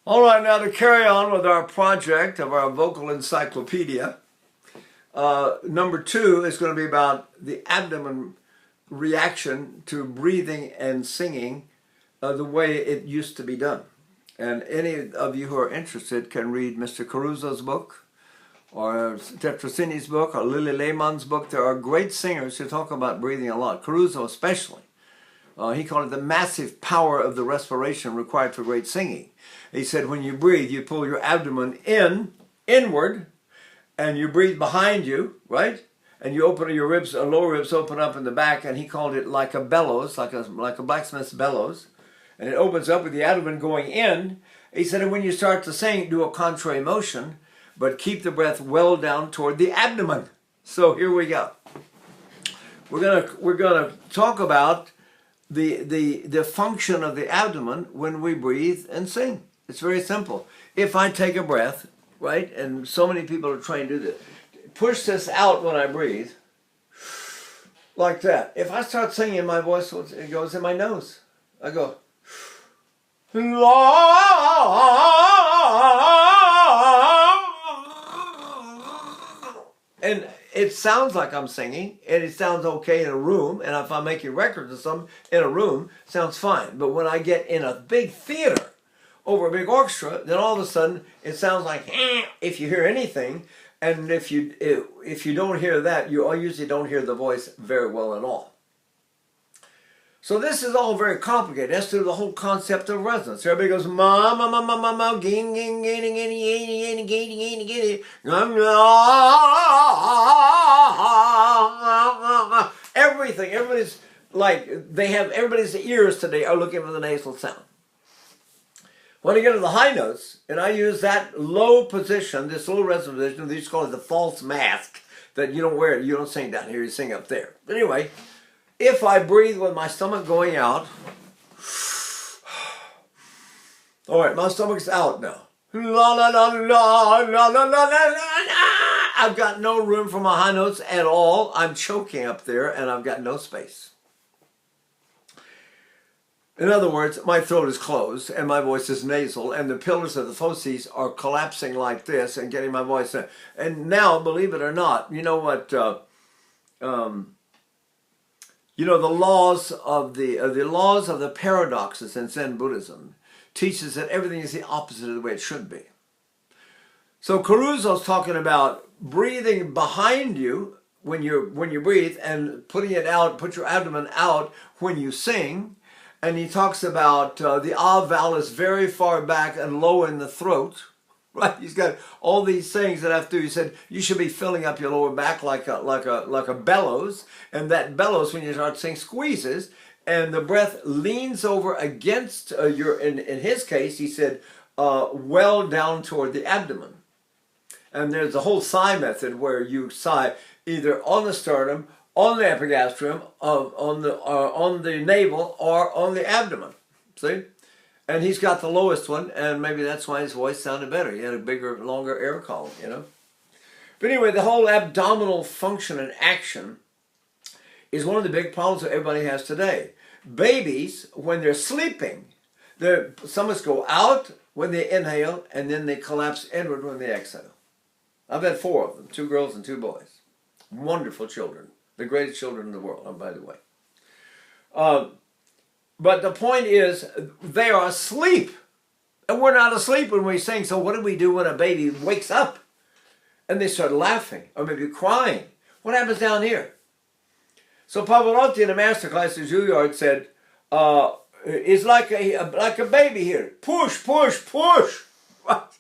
All right, now to carry on with our project of our vocal encyclopedia, number 2 is going to be about the abdomen reaction to breathing and singing the way it used to be done. And any of you who are interested can read Mr. Caruso's book, or Tetrasini's book, or Lily Lehman's book. There are great singers who talk about breathing a lot, Caruso especially. He called it the massive power of the respiration required for great singing. He said when you breathe, you pull your abdomen inward, and you breathe behind you, right? And you open your ribs, lower ribs open up in the back, and he called it like a bellows, like a blacksmith's bellows. And it opens up with the abdomen going in. He said, and when you start to sing, do a contrary motion, but keep the breath well down toward the abdomen. So here we go. We're gonna talk about the function of the abdomen when we breathe and sing. It's very simple. If I take a breath, right, and so many people are trained to do this, push this out when I breathe, like that. If I start singing, my voice it goes in my nose. I go, and it sounds like I'm singing, and it sounds okay in a room, and if I'm making records of something in a room, it sounds fine. But when I get in a big theater, over a big orchestra, then all of a sudden it sounds like, if you hear anything, and if you don't hear that, you usually don't hear the voice very well at all. So this is all very complicated. That's through the whole concept of resonance. Everybody goes, ma, ma, ma, ma, ma, ma, ging, ging, ging, ging, ging, ging, ging, ging, everything, everybody's like, everybody's ears today are looking for the nasal sound. When I get to the high notes, and I use that low position, this low resonant position, they used to call it the false mask, that you don't wear it, you don't sing down here, you sing up there. But anyway, if I breathe with my stomach going out, all right, my stomach's out now. La la la la la la la la. I've got no room for my high notes at all. I'm choking up there, and I've got no space. In other words, my throat is closed, and my voice is nasal, and the pillars of the fauces are collapsing like this and getting my voice in. And now, believe it or not, you know what? The laws of the paradoxes in Zen Buddhism teaches that everything is the opposite of the way it should be. So Caruso's talking about breathing behind you when you breathe, and putting it out, put your abdomen out when you sing. And he talks about the ah vowel is very far back and low in the throat, right? He's got all these things that have to do. He said you should be filling up your lower back like a bellows, and that bellows when you start singing squeezes, and the breath leans over against in his case, he said, well down toward the abdomen. And there's a whole sigh method where you sigh either on the sternum, on the epigastrium, on the navel, or on the abdomen. See? And he's got the lowest one, and maybe that's why his voice sounded better. He had a bigger, longer air column, you know. But anyway, the whole abdominal function and action is one of the big problems that everybody has today. Babies, when they're sleeping, their stomachs go out when they inhale, and then they collapse inward when they exhale. I've had 4 of them, 2 girls and 2 boys. Wonderful children. The greatest children in the world, by the way. But the point is, they are asleep. And we're not asleep when we sing. So what do we do when a baby wakes up and they start laughing or maybe crying? What happens down here? So Pavarotti in a masterclass in Juilliard said, it's like a baby here. Push, push, push. Right?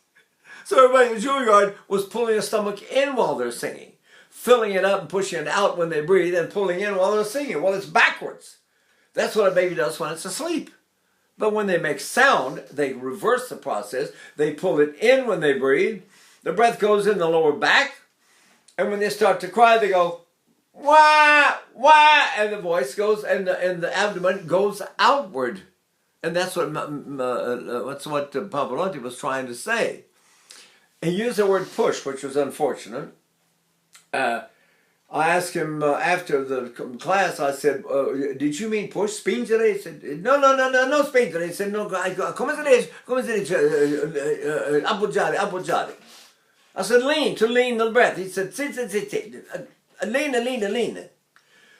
So everybody in Juilliard was pulling the stomach in while they're singing, filling it up and pushing it out when they breathe, and pulling in while they're singing. Well, it's backwards. That's what a baby does when it's asleep. But when they make sound, they reverse the process. They pull it in when they breathe. The breath goes in the lower back. And when they start to cry, they go, wah, wah, and the voice goes, and the abdomen goes outward. And that's what Pavarotti was trying to say. He used the word push, which was unfortunate. I asked him after the class, I said, did you mean push? Spingere? He said, no spingere. He said, no, come se dice, appoggiare, appoggiare. I said, to lean the breath. He said, sit, lean.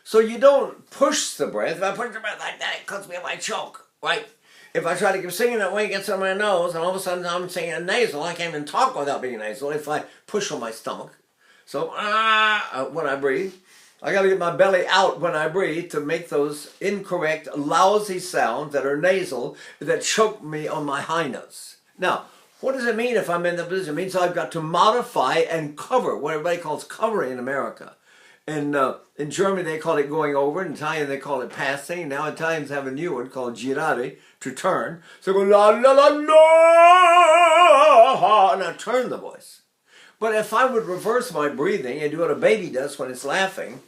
So you don't push the breath. If I push the breath like that, it cuts me if I choke, right? If I try to keep singing that way, it gets on my nose, and all of a sudden I'm singing nasal. I can't even talk without being nasal if I push on my stomach. So, when I breathe, I got to get my belly out when I breathe to make those incorrect, lousy sounds that are nasal that choke me on my high notes. Now, what does it mean if I'm in the position? It means I've got to modify and cover, what everybody calls covering in America. In Germany, they call it going over. In Italian, they call it passing. Now Italians have a new one called girare, to turn. So go la la la la, and I turn the voice. But if I would reverse my breathing and do what a baby does when it's laughing,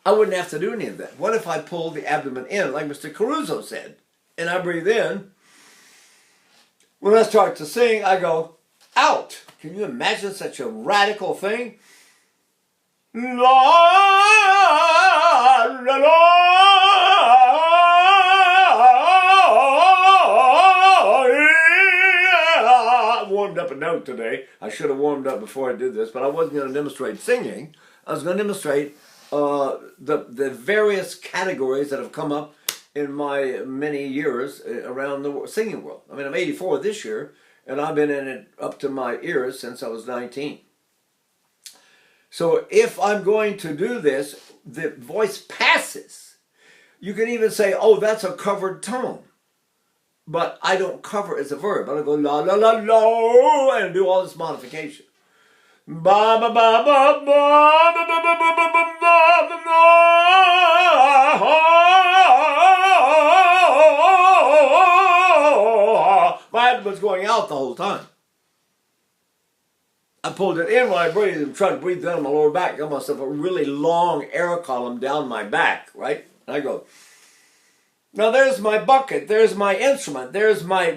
I wouldn't have to do any of that. What if I pull the abdomen in, like Mr. Caruso said, and I breathe in? When I start to sing, I go out. Can you imagine such a radical thing? La, la, la. Warmed up a note today. I should have warmed up before I did this, but I wasn't going to demonstrate singing. I was going to demonstrate the various categories that have come up in my many years around the singing world. I mean, I'm 84 this year, and I've been in it up to my ears since I was 19. So if I'm going to do this, the voice passes. You can even say, oh, that's a covered tone. But I don't cover as a verb. I don't go la la la la and do all this modification. Ba ba ba ba ba ba ba ba ba ba ba ba. My abdomen's going out the whole time. I pulled it in when I breathed and tried to breathe down my lower back. I got myself a really long air column down my back, right? And I go. Now there's my bucket, there's my instrument, there's my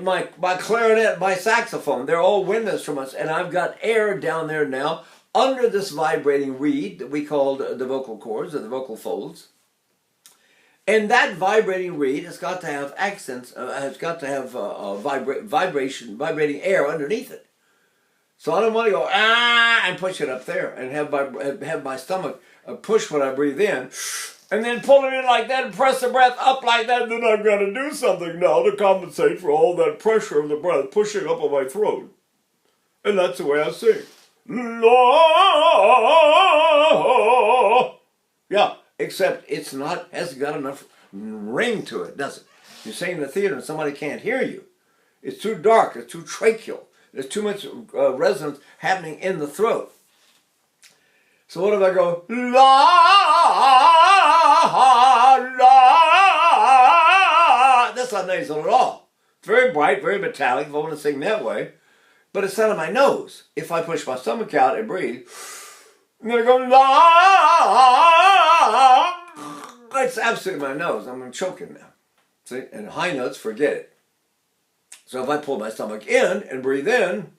clarinet, my saxophone. They're all wind instruments, and I've got air down there now under this vibrating reed that we call the vocal cords or the vocal folds. And that vibrating reed has got to have accents, has got to have vibrating air underneath it. So I don't want to go and push it up there and have my stomach push when I breathe in. And then pull it in like that and press the breath up like that. And then I've got to do something now to compensate for all that pressure of the breath pushing up on my throat. And that's the way I sing. La. Yeah, except it's not, hasn't got enough ring to it, does it? You sing in the theater and somebody can't hear you. It's too dark, it's too tracheal. There's too much resonance happening in the throat. So what if I go, la, la? That's not nasal at all. It's very bright, very metallic if I want to sing that way. But it's out of my nose. If I push my stomach out and breathe, I'm going to go, la. It's absolutely my nose. I'm choking now. See? And high notes, forget it. So if I pull my stomach in and breathe in,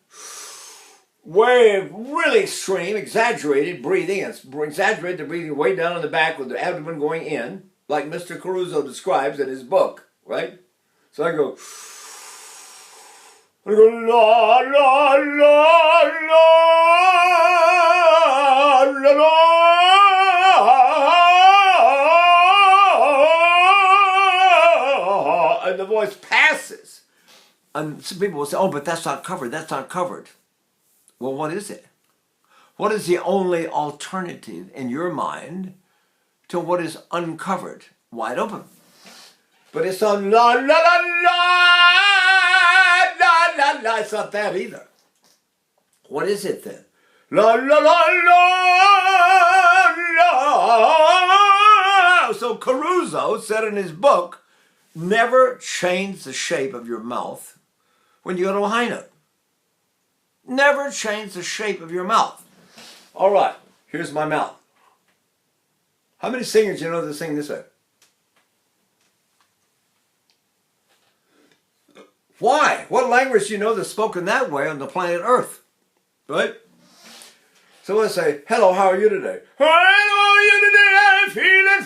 really extreme, exaggerated breathing. It's exaggerated the breathing way down in the back with the abdomen going in, like Mr. Caruso describes in his book, right? So I go la la la la la la, and the voice passes. And some people will say, oh, but that's not covered, that's not covered. Well, what is it? What is the only alternative in your mind to what is uncovered, wide open? But it's on la la la la la la la. It's not that either. What is it then? La la la la la. So Caruso said in his book, never change the shape of your mouth when you go to a high note. Never change the shape of your mouth. All right, here's my mouth. How many singers you know that sing this way? Why? What language do you know that's spoken that way on the planet Earth? Right? So So I say, hello, how are you today? How are you today? I'm feeling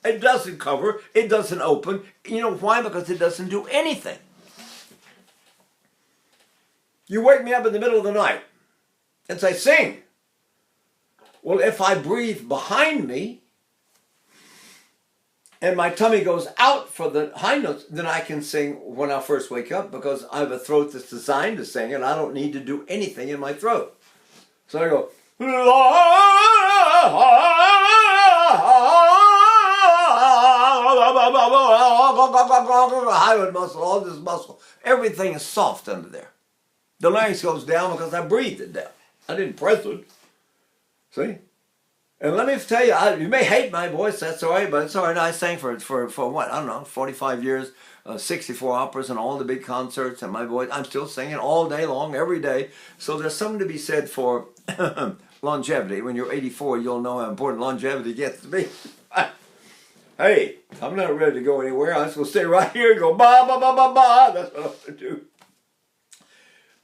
fine. It doesn't cover. It doesn't open. You know why? Because it doesn't do anything. You wake me up in the middle of the night and say, sing. Well, if I breathe behind me and my tummy goes out for the high notes, then I can sing when I first wake up because I have a throat that's designed to sing and I don't need to do anything in my throat. So I go, hyoid muscle, all this muscle, everything is soft under there. The larynx goes down because I breathed it down. I didn't press it. See? And let me tell you, you may hate my voice, that's all right, but it's all right. I sang for what, I don't know, 45 years, 64 operas and all the big concerts, and my voice, I'm still singing all day long, every day. So there's something to be said for longevity. When you're 84, you'll know how important longevity gets to be. Hey, I'm not ready to go anywhere. I'm just going to stay right here and go ba, ba, ba, ba, ba. That's what I'm going to do.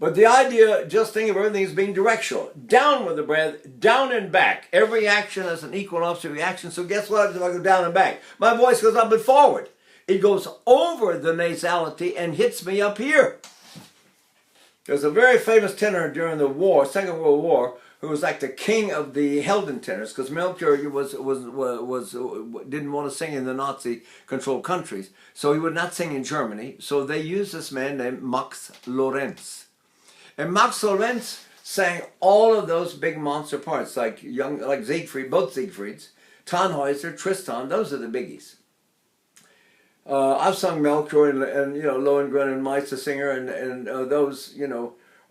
But the idea, just think of everything as being directional. Down with the breath, down and back. Every action has an equal and opposite reaction. So guess what if I go down and back? My voice goes up and forward. It goes over the nasality and hits me up here. There's a very famous tenor during the war, Second World War, who was like the king of the Helden tenors, because Melchior didn't want to sing in the Nazi-controlled countries. So he would not sing in Germany. So they used this man named Max Lorenz. And Max Lorenz sang all of those big monster parts, like Siegfried, both Siegfrieds, Tannhäuser, Tristan. Those are the biggies. I've sung Melchior and Lohengrin and Meistersinger and those,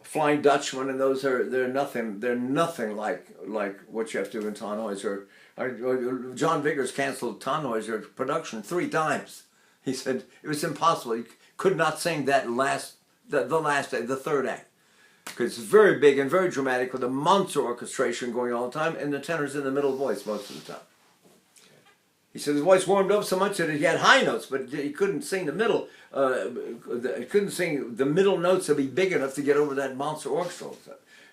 Flying Dutchman, and those they're nothing like what you have to do in Tannhäuser. John Vickers canceled Tannhäuser production 3 times. He said it was impossible. He could not sing that the last act, the third act. Because it's very big and very dramatic with a monster orchestration going all the time, and the tenor's in the middle voice most of the time. He said his voice warmed up so much that he had high notes, but he couldn't sing the middle. He couldn't sing the middle notes to be big enough to get over that monster orchestra.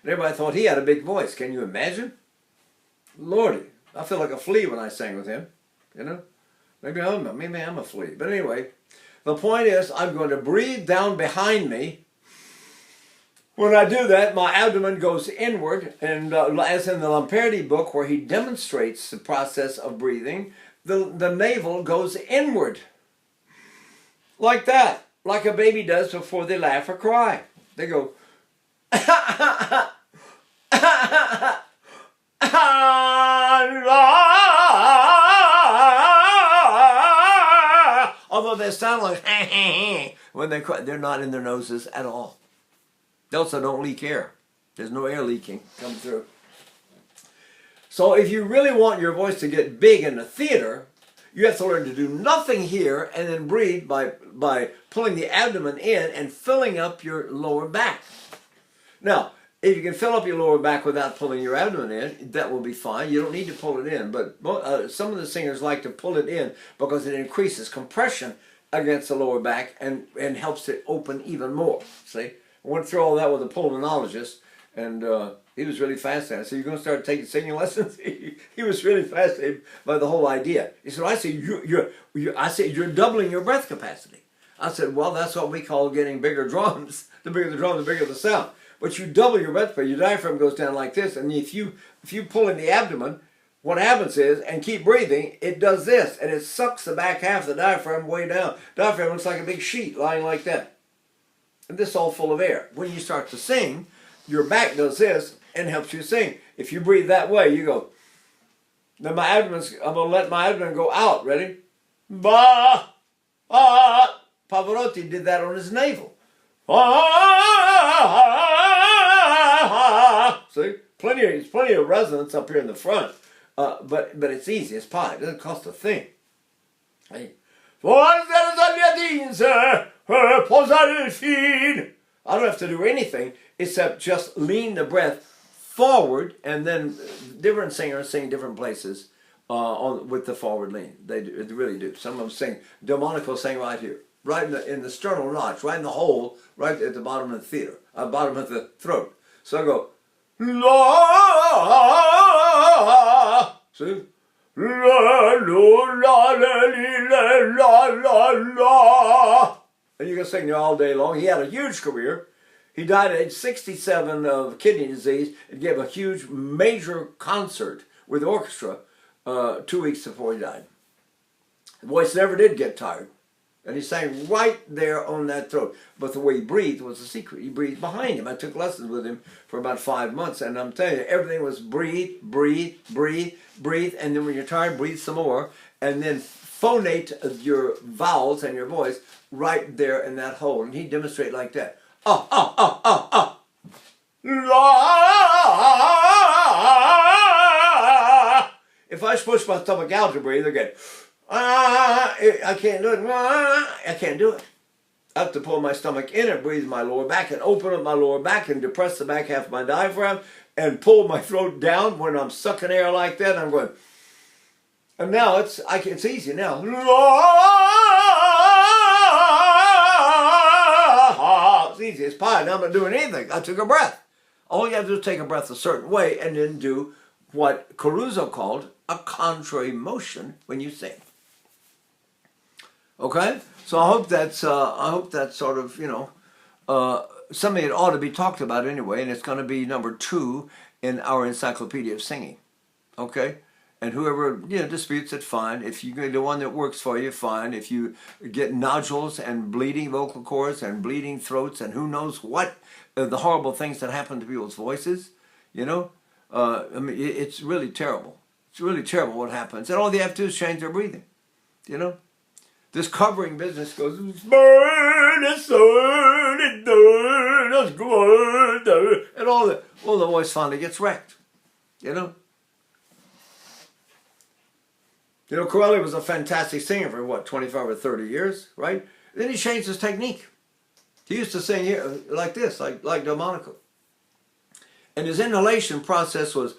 And everybody thought he had a big voice. Can you imagine? Lordy, I feel like a flea when I sang with him. Maybe I'm a flea. But anyway, the point is, I'm going to breathe down behind me. When I do that, my abdomen goes inward, and as in the Lamperti book, where he demonstrates the process of breathing, the navel goes inward. Like that, like a baby does before they laugh or cry. They go, although they sound like when they cry, they're not in their noses at all. They also don't leak air. There's no air leaking coming through. So if you really want your voice to get big in the theater, you have to learn to do nothing here and then breathe by pulling the abdomen in and filling up your lower back. Now, if you can fill up your lower back without pulling your abdomen in, that will be fine. You don't need to pull it in. But some of the singers like to pull it in because it increases compression against the lower back and helps it open even more. See? I went through all that with a pulmonologist, and he was really fascinated. I said, "You're going to start taking singing lessons?" He was really fascinated by the whole idea. He said, "I see you're doubling your breath capacity." I said, "Well, that's what we call getting bigger drums. The bigger the drum, the bigger the sound. But you double your breath, but your diaphragm goes down like this, and if you pull in the abdomen, what happens is, and keep breathing, it does this, and it sucks the back half of the diaphragm way down. Diaphragm looks like a big sheet lying like that. And this is all full of air. When you start to sing, your back does this and helps you sing. If you breathe that way, you go. Then I'm going to let my abdomen go out. Ready? Ba, ba. Pavarotti did that on his navel. See? Plenty of resonance up here in the front. But it's easy. It's pie. It doesn't cost a thing. Hey. I don't have to do anything except just lean the breath forward, and then different singers sing different places with the forward lean. They really do. Some of them sing. Delmonico sang right here. right in the sternal notch, right in the hole, right at the bottom of the theater, bottom of the throat. So I go, la, see? La, la, la, la, la, la. And you can sing there all day long. He had a huge career. He died at age 67 of kidney disease and gave a huge major concert with the orchestra 2 weeks before he died. The voice never did get tired. And he sang right there on that throat. But the way he breathed was a secret. He breathed behind him. I took lessons with him for about 5 months. And I'm telling you, everything was breathe, breathe, breathe, breathe. And then when you're tired, breathe some more. And then phonate your vowels and your voice right there in that hole. And he'd demonstrate like that. La. If I push my stomach out to breathe, again, I can't do it. I can't do it. I have to pull my stomach in and breathe my lower back and open up my lower back and depress the back half of my diaphragm and pull my throat down when I'm sucking air like that. I'm going, and now it's easy now. It's easy as pie. Now I'm not doing anything. I took a breath. All you have to do is take a breath a certain way and then do what Caruso called a contrary motion when you sing. Okay? So I hope that's sort of, something that ought to be talked about anyway, and it's going to be number 2 in our Encyclopedia of Singing. Okay? And whoever disputes it, fine. If you get the one that works for you, fine. If you get nodules and bleeding vocal cords and bleeding throats and who knows what, the horrible things that happen to people's voices, it's really terrible. It's really terrible what happens. And all they have to do is change their breathing, This covering business goes, and all the voice finally gets wrecked, Corelli was a fantastic singer for 25 or 30 years, right? Then he changed his technique. He used to sing here like this, like Delmonico. And his inhalation process was,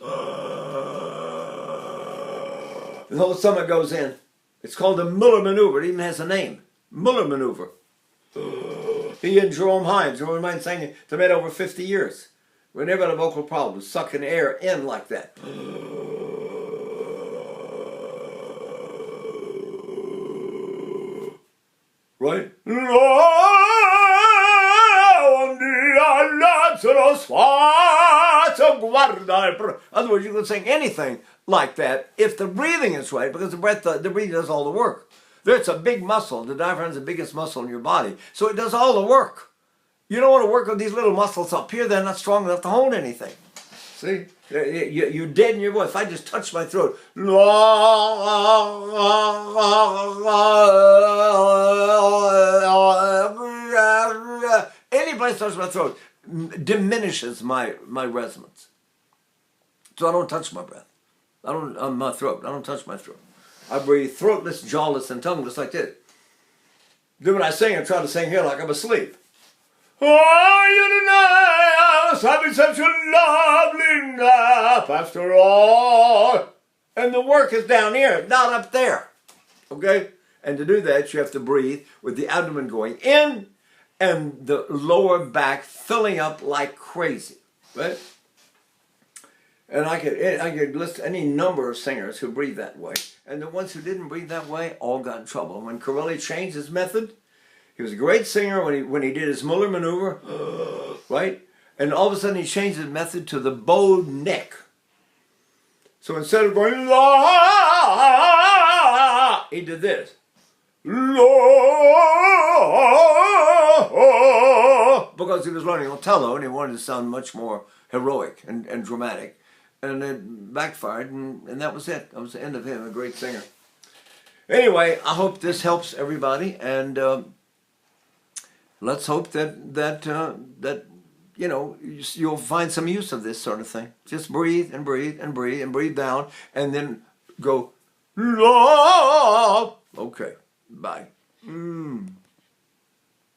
the whole stomach goes in. It's called the Muller maneuver. It even has a name. Muller maneuver. He and Jerome Hines sang to made over 50 years. We never had a vocal problem, sucking air in like that. Right? Otherwise, you can sing anything like that if the breathing is right, because the breathing does all the work. There's a big muscle. The diaphragm is the biggest muscle in your body, so it does all the work. You don't want to work with these little muscles up here. They're not strong enough to hold anything. See? You deaden your voice. If I just touch my throat, any place touch my throat diminishes my resonance. So I don't touch my breath. My throat. I don't touch my throat. I breathe throatless, jawless, and tongueless like this. Then when I sing, I try to sing here like I'm asleep. Oh, you tonight, I was having such a lovely nap after all. And the work is down here, not up there. Okay? And to do that, you have to breathe with the abdomen going in and the lower back filling up like crazy. Right? And I could list any number of singers who breathe that way. And the ones who didn't breathe that way all got in trouble. When Corelli changed his method, he was a great singer when he did his Muller maneuver, right? And all of a sudden he changed his method to the bowed neck. So instead of going la, he did this. La, because he was learning Otello and he wanted to sound much more heroic and dramatic. And it backfired, and that was it. That was the end of him, a great singer. Anyway, I hope this helps everybody, and let's hope that you'll find some use of this sort of thing. Just breathe and breathe and breathe and breathe down, and then go, okay, bye.